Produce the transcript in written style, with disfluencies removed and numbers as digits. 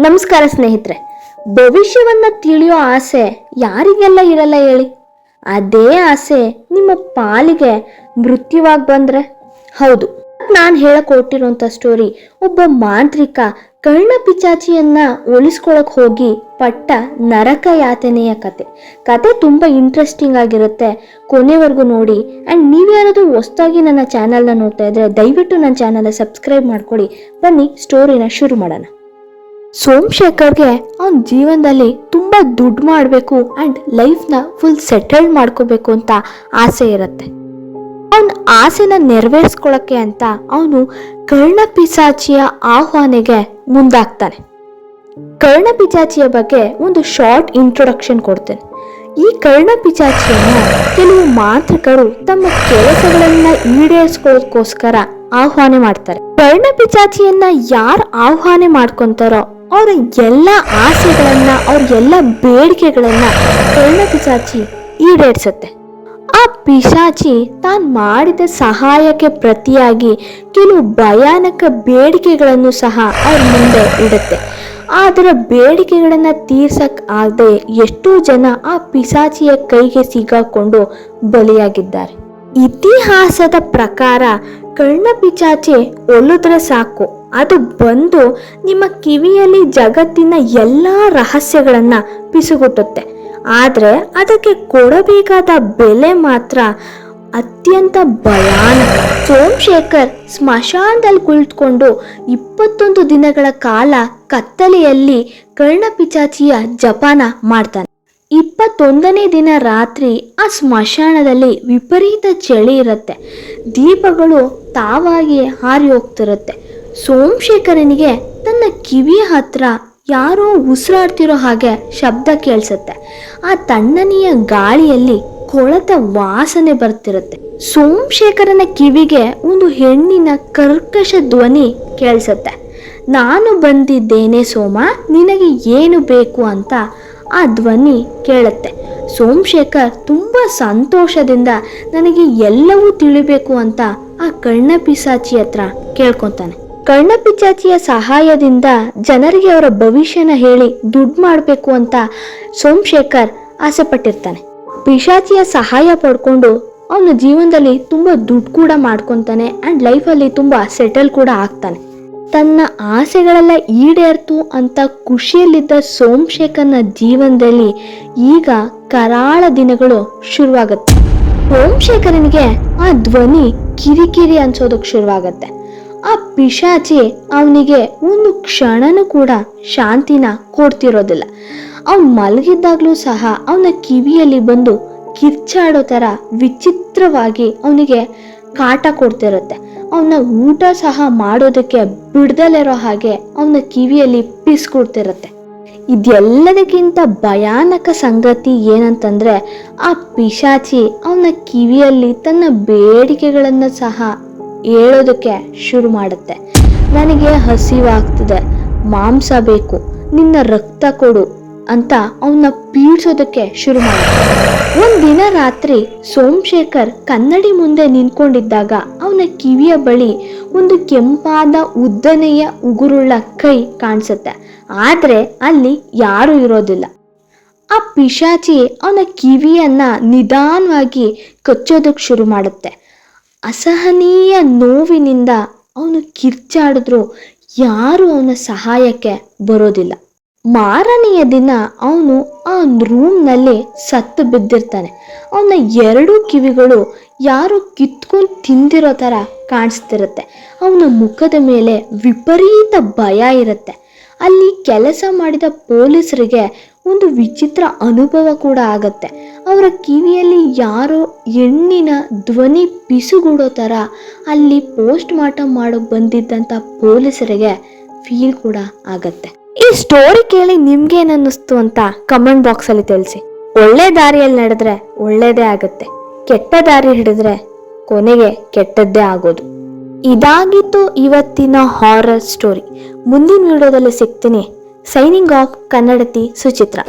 ನಮಸ್ಕಾರ ಸ್ನೇಹಿತರೆ. ಭವಿಷ್ಯವನ್ನ ತಿಳಿಯೋ ಆಸೆ ಯಾರಿಗೆಲ್ಲ ಇರಲ್ಲ ಹೇಳಿ. ಅದೇ ಆಸೆ ನಿಮ್ಮ ಪಾಲಿಗೆ ಮೃತ್ಯುವಾಗಿ ಬಂದ್ರೆ? ಹೌದು, ನಾನು ಹೇಳಕೊಟ್ಟಿರುವಂತ ಸ್ಟೋರಿ ಒಬ್ಬ ಮಾಂತ್ರಿಕ ಕಳ್ಳ ಪಿಚಾಚಿಯನ್ನ ಉಳಿಸ್ಕೊಳಕ್ ಹೋಗಿ ಪಟ್ಟ ನರಕ ಯಾತನೆಯ ಕತೆ ತುಂಬಾ ಇಂಟ್ರೆಸ್ಟಿಂಗ್ ಆಗಿರುತ್ತೆ. ಕೊನೆವರೆಗೂ ನೋಡಿ. ಅಂಡ್ ನೀವ್ಯಾರಾದ್ರೂ ಹೊಸದಾಗಿ ನನ್ನ ಚಾನಲ್ನ ನೋಡ್ತಾ ಇದ್ರೆ ದಯವಿಟ್ಟು ನನ್ನ ಚಾನಲ್ನ ಸಬ್ಸ್ಕ್ರೈಬ್ ಮಾಡ್ಕೊಳ್ಳಿ. ಬನ್ನಿ ಸ್ಟೋರಿನ ಶುರು ಮಾಡೋಣ. ಸೋಮಶೇಖರ್ಗೆ ಅವನ ಜೀವನದಲ್ಲಿ ತುಂಬ ದುಡ್ಡು ಮಾಡಬೇಕು ಆ್ಯಂಡ್ ಲೈಫ್ನ ಫುಲ್ ಸೆಟಲ್ ಮಾಡ್ಕೋಬೇಕು ಅಂತ ಆಸೆ ಇರುತ್ತೆ. ಅವನ ಆಸೆನ ನೆರವೇರಿಸ್ಕೊಳ್ಳೋಕ್ಕೆ ಅಂತ ಅವನು ಕರ್ಣಪಿಶಾಚಿಯ ಆಹ್ವಾನೆಗೆ ಮುಂದಾಗ್ತಾನೆ. ಕರ್ಣಪಿಶಾಚಿಯ ಬಗ್ಗೆ ಒಂದು ಶಾರ್ಟ್ ಇಂಟ್ರೊಡಕ್ಷನ್ ಕೊಡ್ತೇನೆ. ಈ ಕರ್ಣಪಿಶಾಚಿಯನ್ನ ಕೆಲವು ಮಾಂತ್ರಿಕರು ತಮ್ಮ ಕೆಲಸಗಳನ್ನ ಈಡೇರಿಸ್ಕೊಳ್ಳೋದಕ್ಕೋಸ್ಕರ ಆಹ್ವಾನ ಮಾಡ್ತಾರೆ. ಕರ್ಣಪಿಶಾಚಿಯನ್ನ ಯಾರು ಆಹ್ವಾನ ಮಾಡ್ಕೊಂತಾರೋ ಅವರ ಎಲ್ಲ ಆಸೆಗಳನ್ನ, ಅವ್ರ ಎಲ್ಲ ಬೇಡಿಕೆಗಳನ್ನ ಕರ್ಣಪಿಶಾಚಿ ಈಡೇರಿಸುತ್ತೆ. ಆ ಪಿಶಾಚಿ ತಾನು ಮಾಡಿದ ಸಹಾಯಕ್ಕೆ ಪ್ರತಿಯಾಗಿ ಕೆಲವು ಭಯಾನಕ ಬೇಡಿಕೆಗಳನ್ನು ಸಹ ಅವ್ರ ಮುಂದೆ ಇಡುತ್ತೆ. ಅದರ ಬೇಡಿಕೆಗಳನ್ನ ತೀರ್ಸಕ್ ಆಗದೆ ಎಷ್ಟೋ ಜನ ಆ ಪಿಶಾಚಿಯ ಕೈಗೆ ಸಿಗಾಕೊಂಡು ಬಲಿಯಾಗಿದ್ದಾರೆ. ಇತಿಹಾಸದ ಪ್ರಕಾರ ಕರ್ಣಪಿಶಾಚಿ ಒಲಿದ್ರೆ ಸಾಕು, ಅದು ಬಂದು ನಿಮ್ಮ ಕಿವಿಯಲ್ಲಿ ಜಗತ್ತಿನ ಎಲ್ಲ ರಹಸ್ಯಗಳನ್ನ ಪಿಸುಗುಟ್ಟುತ್ತೆ. ಆದ್ರೆ ಅದಕ್ಕೆ ಕೊಡಬೇಕಾದ ಬೆಲೆ ಮಾತ್ರ ಅತ್ಯಂತ ಭಯಾನಕ. ಸೋಮಶೇಖರ್ ಸ್ಮಶಾನದಲ್ಲಿ ಕುಳಿತುಕೊಂಡು 21 ದಿನಗಳ ಕಾಲ ಕತ್ತಲೆಯಲ್ಲಿ ಕರ್ಣಪಿಶಾಚಿಯ ಜಪಾನ ಮಾಡ್ತಾನೆ. 21ನೇ ದಿನ ರಾತ್ರಿ ಆ ಸ್ಮಶಾನದಲ್ಲಿ ವಿಪರೀತ ಚಳಿ ಇರುತ್ತೆ. ದೀಪಗಳು ತಾವಾಗಿ ಹಾರಿ ಹೋಗ್ತಿರುತ್ತೆ. ಸೋಮಶೇಖರನಿಗೆ ತನ್ನ ಕಿವಿಯ ಹತ್ರ ಯಾರೋ ಉಸಿರಾಡ್ತಿರೋ ಹಾಗೆ ಶಬ್ದ ಕೇಳಿಸುತ್ತೆ. ಆ ತಣ್ಣನೆಯ ಗಾಳಿಯಲ್ಲಿ ಕೊಳತ ವಾಸನೆ ಬರ್ತಿರುತ್ತೆ. ಸೋಮಶೇಖರನ ಕಿವಿಗೆ ಒಂದು ಹೆಣ್ಣಿನ ಕರ್ಕಶ ಧ್ವನಿ ಕೇಳಿಸುತ್ತೆ. ನಾನು ಬಂದಿದ್ದೇನೆ ಸೋಮ, ನಿನಗೆ ಏನು ಬೇಕು ಅಂತ ಆ ಧ್ವನಿ ಕೇಳುತ್ತೆ. ಸೋಮಶೇಖರ್ ತುಂಬ ಸಂತೋಷದಿಂದ ನನಗೆ ಎಲ್ಲವೂ ತಿಳಿಬೇಕು ಅಂತ ಆ ಕರ್ಣಪಿಶಾಚಿ ಹತ್ರ ಕೇಳ್ಕೊತಾನೆ. ಕರ್ಣಪಿಶಾಚಿಯ ಸಹಾಯದಿಂದ ಜನರಿಗೆ ಅವರ ಭವಿಷ್ಯನ ಹೇಳಿ ದುಡ್ಡು ಮಾಡಬೇಕು ಅಂತ ಸೋಮಶೇಖರ್ ಆಸೆ ಪಟ್ಟಿರ್ತಾನೆ. ಪಿಶಾಚಿಯ ಸಹಾಯ ಪಡ್ಕೊಂಡು ಅವನ ಜೀವನದಲ್ಲಿ ತುಂಬ ದುಡ್ಡು ಕೂಡ ಮಾಡ್ಕೊತಾನೆ ಆ್ಯಂಡ್ ಲೈಫಲ್ಲಿ ತುಂಬ ಸೆಟಲ್ ಕೂಡ ಆಗ್ತಾನೆ. ತನ್ನ ಆಸೆಗಳೆಲ್ಲ ಈಡೇರ್ತು ಅಂತ ಖುಷಿಯಲ್ಲಿದ್ದ ಸೋಮಶೇಖರ್ನ ಜೀವನದಲ್ಲಿ ಈಗ ಕರಾಳ ದಿನಗಳು ಶುರುವಾಗುತ್ತೆ. ಸೋಮಶೇಖರನಿಗೆ ಆ ಧ್ವನಿ ಕಿರಿಕಿರಿ ಅನ್ಸೋದಕ್ಕೆ ಶುರುವಾಗತ್ತೆ. ಆ ಪಿಶಾಚಿ ಅವನಿಗೆ ಒಂದು ಕ್ಷಣನೂ ಕೂಡ ಶಾಂತಿನ ಕೊಡ್ತಿರೋದಿಲ್ಲ. ಅವನು ಮಲಗಿದ್ದಾಗ್ಲೂ ಸಹ ಅವನ ಕಿವಿಯಲ್ಲಿ ಬಂದು ಕಿರ್ಚಾಡೋ ಥರ ವಿಚಿತ್ರವಾಗಿ ಅವನಿಗೆ ಕಾಟ ಕೊಡ್ತಿರುತ್ತೆ. ಅವನ ಊಟ ಸಹ ಮಾಡೋದಕ್ಕೆ ಬಿಡ್ದಲಿರೋ ಹಾಗೆ ಅವನ ಕಿವಿಯಲ್ಲಿ ಪಿಸ್ಕೊಡ್ತಿರುತ್ತೆ. ಇದೆಲ್ಲದಕ್ಕಿಂತ ಭಯಾನಕ ಸಂಗತಿ ಏನಂತಂದ್ರೆ, ಆ ಪಿಶಾಚಿ ಅವನ ಕಿವಿಯಲ್ಲಿ ತನ್ನ ಬೇಡಿಕೆಗಳನ್ನು ಸಹ ಹೇಳೋದಕ್ಕೆ ಶುರು ಮಾಡುತ್ತೆ. ನನಗೆ ಹಸಿವಾಗ್ತಿದೆ, ಮಾಂಸ ಬೇಕು, ನಿನ್ನ ರಕ್ತ ಕೊಡು ಅಂತ ಅವನ್ನ ಪೀಡಿಸೋದಕ್ಕೆ ಶುರು ಮಾಡುತ್ತೆ. ಒಂದಿನ ರಾತ್ರಿ ಸೋಮಶೇಖರ್ ಕನ್ನಡಿ ಮುಂದೆ ನಿಂತ್ಕೊಂಡಿದ್ದಾಗ ಅವನ ಕಿವಿಯ ಬಳಿ ಒಂದು ಕೆಂಪಾದ ಉದ್ದನೆಯ ಉಗುರುಳ್ಳ ಕೈ ಕಾಣಿಸುತ್ತೆ. ಆದ್ರೆ ಅಲ್ಲಿ ಯಾರೂ ಇರೋದಿಲ್ಲ. ಆ ಪಿಶಾಚಿ ಅವನ ಕಿವಿಯನ್ನ ನಿಧಾನವಾಗಿ ಕಚ್ಚೋದಕ್ಕೆ ಶುರು ಮಾಡುತ್ತೆ. ಅಸಹನೀಯ ನೋವಿನಿಂದ ಅವನು ಕಿರ್ಚಾಡಿದ್ರು ಯಾರು ಅವನ ಸಹಾಯಕ್ಕೆ ಬರೋದಿಲ್ಲ. ಮಾರನೆಯ ದಿನ ಅವನು ಆ ರೂಮ್ನಲ್ಲಿ ಸತ್ತು ಬಿದ್ದಿರ್ತಾನೆ. ಅವನ 2 ಕಿವಿಗಳು ಯಾರೋ ಕಿತ್ಕೊಂಡು ತಿಂದಿರೋ ಥರ ಕಾಣಿಸ್ತಿರುತ್ತೆ. ಅವನ ಮುಖದ ಮೇಲೆ ವಿಪರೀತ ಭಯ ಇರುತ್ತೆ. ಅಲ್ಲಿ ಕೆಲಸ ಮಾಡಿದ ಪೊಲೀಸರಿಗೆ ಒಂದು ವಿಚಿತ್ರ ಅನುಭವ ಕೂಡ ಆಗತ್ತೆ. ಅವರ ಕಿವಿಯಲ್ಲಿ ಯಾರೋ ಹೆಣ್ಣಿನ ಧ್ವನಿ ಪಿಸುಗುಡೋ ಥರ ಅಲ್ಲಿ ಪೋಸ್ಟ್ ಮಾರ್ಟಮ್ ಮಾಡೋಕೆ ಬಂದಿದ್ದಂಥ ಪೊಲೀಸರಿಗೆ ಫೀಲ್ ಕೂಡ ಆಗತ್ತೆ. ಈ ಸ್ಟೋರಿ ಕೇಳಿ ನಿಮ್ಗೇನನ್ನಿಸ್ತು ಅಂತ ಕಮೆಂಟ್ ಬಾಕ್ಸಲ್ಲಿ ತಿಳಿಸಿ. ಒಳ್ಳೆ ದಾರಿಯಲ್ಲಿ ನಡೆದ್ರೆ ಒಳ್ಳೇದೇ ಆಗುತ್ತೆ, ಕೆಟ್ಟ ದಾರಿ ಹಿಡಿದ್ರೆ ಕೊನೆಗೆ ಕೆಟ್ಟದ್ದೇ ಆಗೋದು. ಇದಾಗಿತ್ತು ಇವತ್ತಿನ ಹಾರರ್ ಸ್ಟೋರಿ. ಮುಂದಿನ ವಿಡಿಯೋದಲ್ಲಿ ಸಿಗ್ತೀನಿ. ಸೈನಿಂಗ್ ಆಫ್, ಕನ್ನಡತಿ ಸುಚಿತ್ರ.